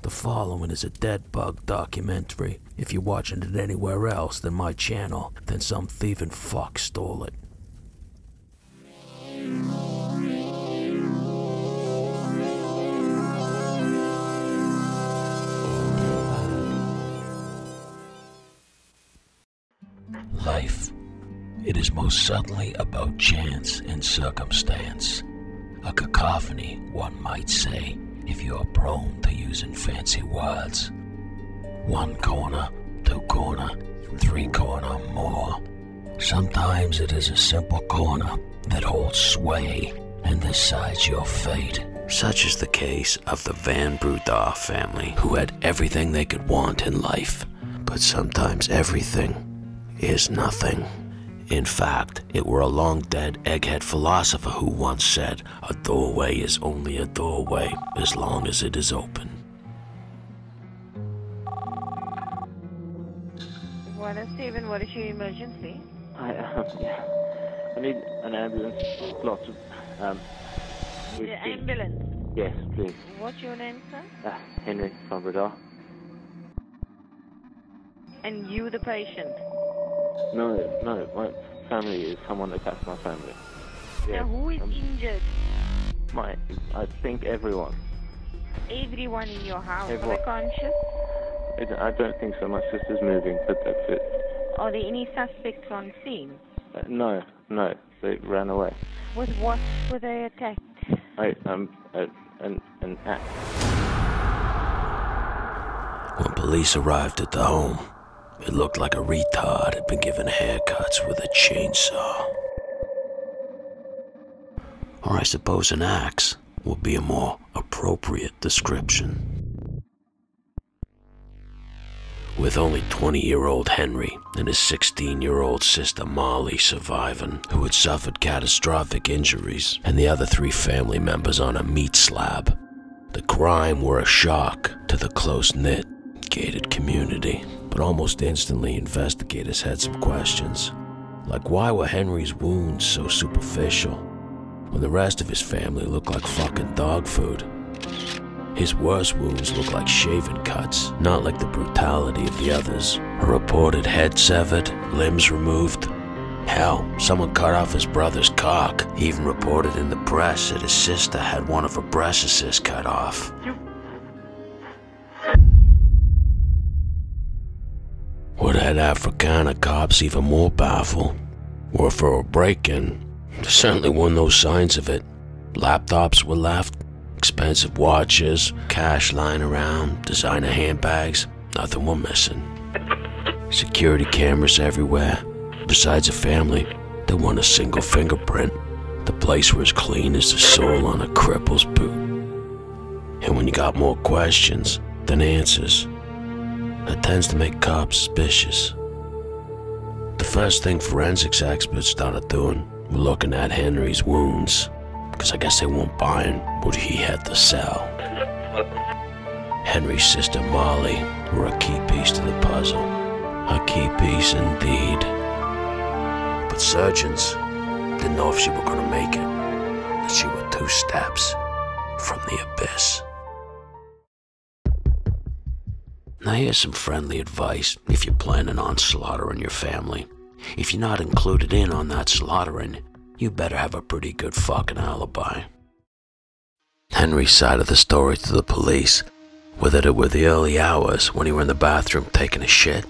The following is a dead bug documentary. If you're watching it anywhere else than my channel, then some thieving fuck stole it. Life. It is most certainly about chance and circumstance. A cacophony, one might say, if you are prone to using fancy words. One corner, two corner, three corner, more. Sometimes it is a simple corner that holds sway and decides your fate. Such is the case of the Van Breda family, who had everything they could want in life. But sometimes everything is nothing. In fact, it were a long-dead egghead philosopher who once said, "A doorway is only a doorway as long as it is open." What is Steven? What is your emergency? I need an ambulance. Lots of The ambulance. Yes, please. What's your name, sir? Henry van Breda. And you, the patient. No, my family is someone attached to my family. Now, who is injured? I think everyone. Everyone in your house. Everyone. Are they conscious? I don't think so. My sister's moving, but that's it. Are there any suspects on scene? No, they ran away. With what were they attacked? An axe. When police arrived at the home, it looked like a retard had been given haircuts with a chainsaw. Or I suppose an axe would be a more appropriate description. With only 20-year-old Henry and his 16-year-old sister Molly surviving, who had suffered catastrophic injuries, and the other 3 family members on a meat slab, the crime were a shock to the close-knit, gated community. But almost instantly, investigators had some questions. Like, why were Henry's wounds so superficial when the rest of his family looked like fucking dog food? His worst wounds looked like shaven cuts, not like the brutality of the others. A reported head severed, limbs removed. Hell, someone cut off his brother's cock. He even reported in the press that his sister had one of her breasts cut off. What had Africana cops even more baffled were for a break-in. There certainly weren't no signs of it. Laptops were left, expensive watches, cash lying around, designer handbags, nothing were missing. Security cameras everywhere. Besides a family, there wasn't a single fingerprint. The place was as clean as the sole on a cripple's boot. And when you got more questions than answers, that tends to make cops suspicious. The first thing forensics experts started doing were looking at Henry's wounds, because I guess they weren't buying what he had to sell. Henry's sister Molly were a key piece to the puzzle. A key piece indeed. But surgeons didn't know if she were going to make it, that she were 2 steps from the abyss. Now here's some friendly advice if you're planning on slaughtering your family. If you're not included in on that slaughtering, you better have a pretty good fucking alibi. Henry's side of the story to the police were that it were the early hours when he were in the bathroom taking a shit,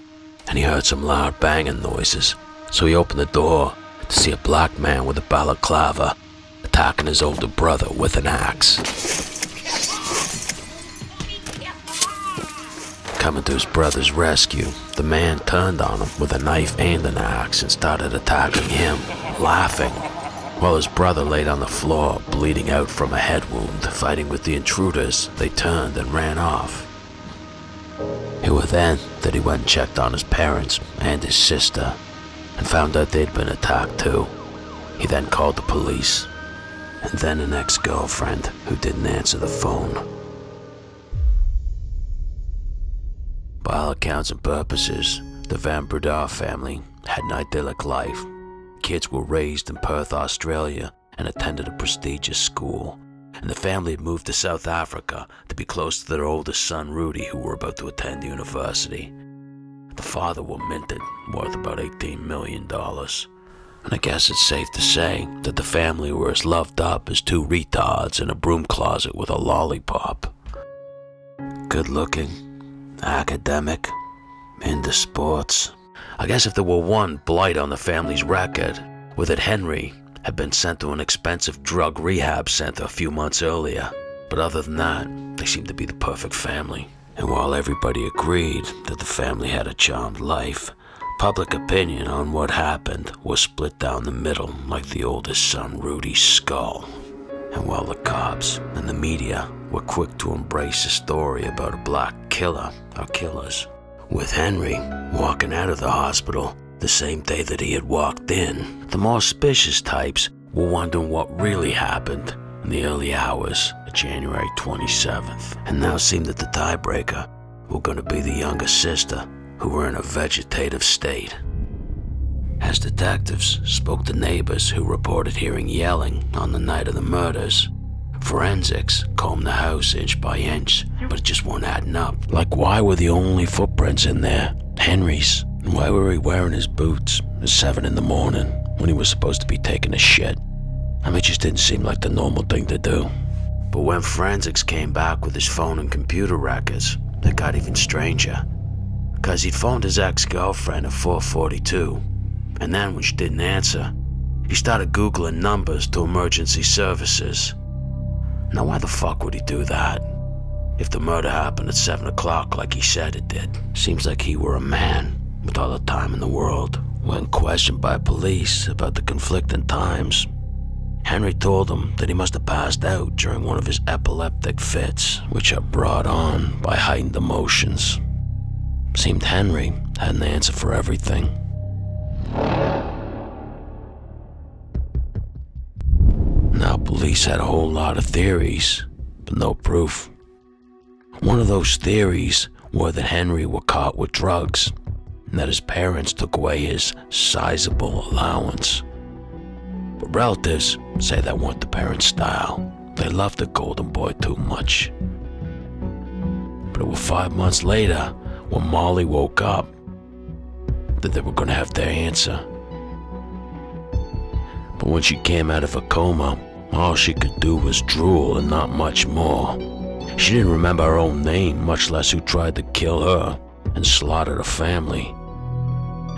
and he heard some loud banging noises. So he opened the door to see a black man with a balaclava attacking his older brother with an axe. Coming to his brother's rescue, the man turned on him with a knife and an axe and started attacking him, laughing, while his brother laid on the floor, bleeding out from a head wound. Fighting with the intruders, they turned and ran off. It was then that he went and checked on his parents and his sister, and found out they'd been attacked too. He then called the police, and then an ex-girlfriend who didn't answer the phone. By all accounts and purposes, the Van Breda family had an idyllic life. Kids were raised in Perth, Australia, and attended a prestigious school, and the family had moved to South Africa to be close to their oldest son, Rudy, who were about to attend university. The father was minted, worth about $18 million. And I guess it's safe to say that the family were as loved up as two retards in a broom closet with a lollipop. Good looking, academic, into sports. I guess if there were one blight on the family's record, was that Henry had been sent to an expensive drug rehab center a few months earlier. But other than that, they seemed to be the perfect family. And while everybody agreed that the family had a charmed life, public opinion on what happened was split down the middle like the oldest son Rudy's skull. And while the cops and the media were quick to embrace a story about a black killer or killers, with Henry walking out of the hospital the same day that he had walked in, the more suspicious types were wondering what really happened in the early hours of January 27th. And now seemed that the tiebreaker were going to be the younger sister, who were in a vegetative state. As detectives spoke to neighbors who reported hearing yelling on the night of the murders, forensics combed the house inch by inch, but it just wasn't adding up. Like, why were the only footprints in there Henry's? And why were he wearing his boots at 7 in the morning when he was supposed to be taking a shit? I mean, it just didn't seem like the normal thing to do. But when forensics came back with his phone and computer records, it got even stranger. Because he'd phoned his ex-girlfriend at 4:42, and then when she didn't answer, he started Googling numbers to emergency services. Now why the fuck would he do that? If the murder happened at 7 o'clock like he said it did, seems like he were a man with all the time in the world. When questioned by police about the conflicting times, Henry told them that he must have passed out during one of his epileptic fits, which are brought on by heightened emotions. Seemed Henry had an answer for everything. Now, police had a whole lot of theories, but no proof. One of those theories were that Henry was caught with drugs, and that his parents took away his sizable allowance. But relatives say that weren't the parents' style. They loved the golden boy too much. But it was 5 months later, when Molly woke up, that they were going to have their answer. But when she came out of a coma, all she could do was drool and not much more. She didn't remember her own name, much less who tried to kill her and slaughter the family.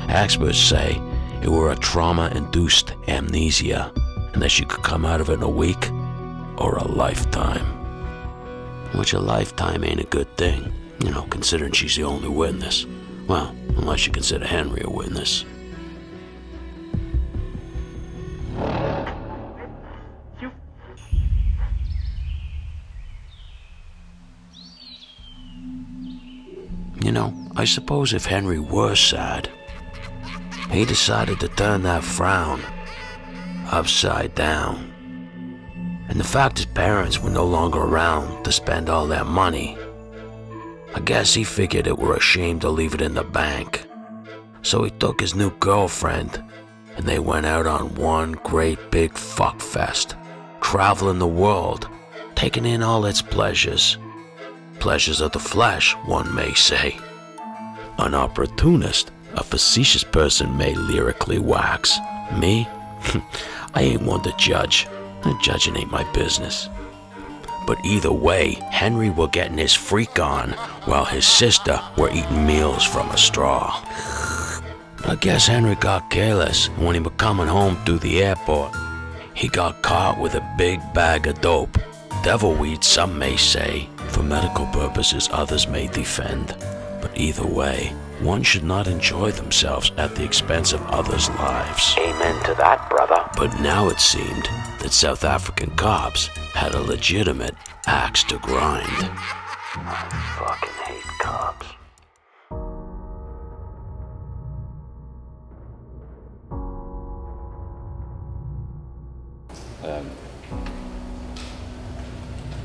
Experts say it were a trauma-induced amnesia, and that she could come out of it in a week or a lifetime. Which a lifetime ain't a good thing, you know, considering she's the only witness. Well, unless you consider Henry a witness. You know, I suppose if Henry were sad, he decided to turn that frown upside down. And the fact his parents were no longer around to spend all that money, I guess he figured it were a shame to leave it in the bank. So he took his new girlfriend, and they went out on one great big fuck fest, traveling the world, taking in all its pleasures. Pleasures of the flesh, one may say. An opportunist, a facetious person may lyrically wax. Me? I ain't one to judge. Judging ain't my business. But either way, Henry were getting his freak on, while his sister were eating meals from a straw. I guess Henry got careless, and when he was coming home through the airport, he got caught with a big bag of dope. Devil weed, some may say. For medical purposes, others may defend. But either way, one should not enjoy themselves at the expense of others' lives. Amen to that, brother. But now it seemed that South African cops had a legitimate axe to grind. I fucking hate cops.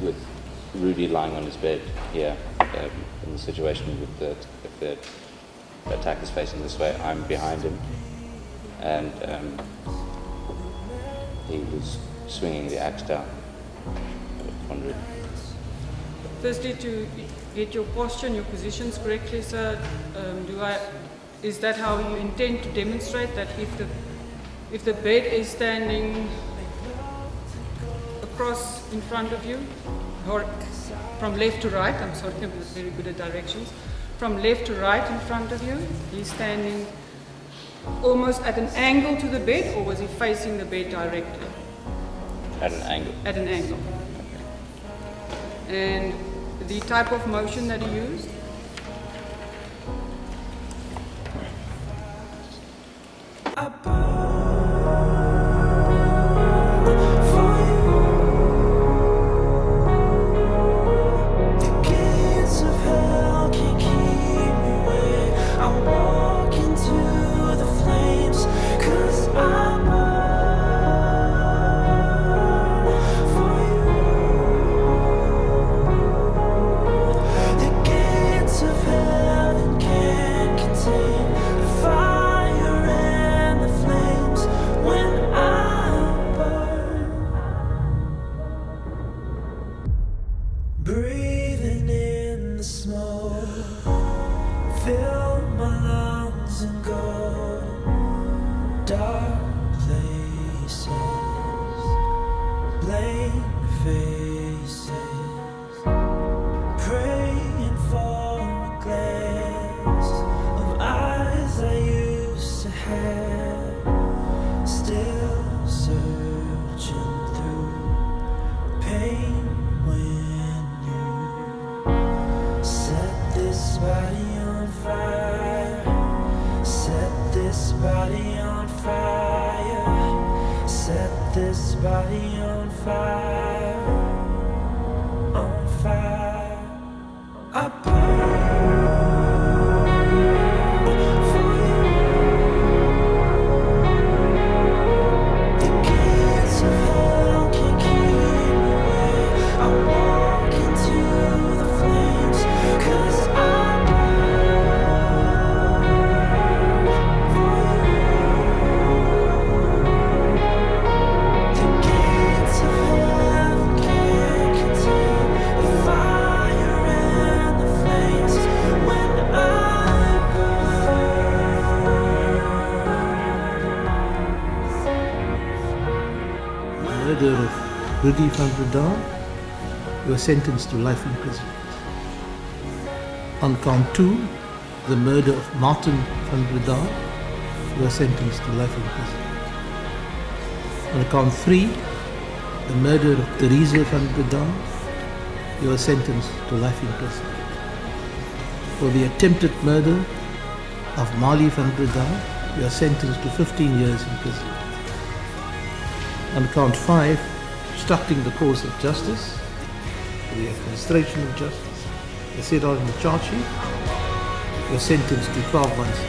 With Rudy lying on his bed here, in the situation with if the attacker's facing this way, I'm behind him, and he was swinging the axe down van Firstly, to get your posture and your positions correctly, sir, is that how you intend to demonstrate that if the bed is standing across in front of you, or from left to right, I'm sorry, I'm not very good at directions, from left to right in front of you, he's standing almost at an angle to the bed, or was he facing the bed directly? At an angle. At an angle. And the type of motion that he used? Breathing in the smoke, fill my lungs and go dark places, blank faces, praying for a glance of eyes I used to have, still searching through pain. Body on fire, set this body on fire, set this body on fire, on fire. I burn for you. The gates of hell can't keep me away. I walk into the flames, 'cause murder of Rudy van Breda, you are sentenced to life imprisonment. On count 2, the murder of Martin van Breda, you are sentenced to life imprisonment. On count 3, the murder of Teresa van Breda, you are sentenced to life imprisonment. For the attempted murder of Mali van Breda, you are sentenced to 15 years in prison. On count 5, obstructing the course of justice, for the administration of justice, as set out in the charge sheet, you are sentenced to 12 months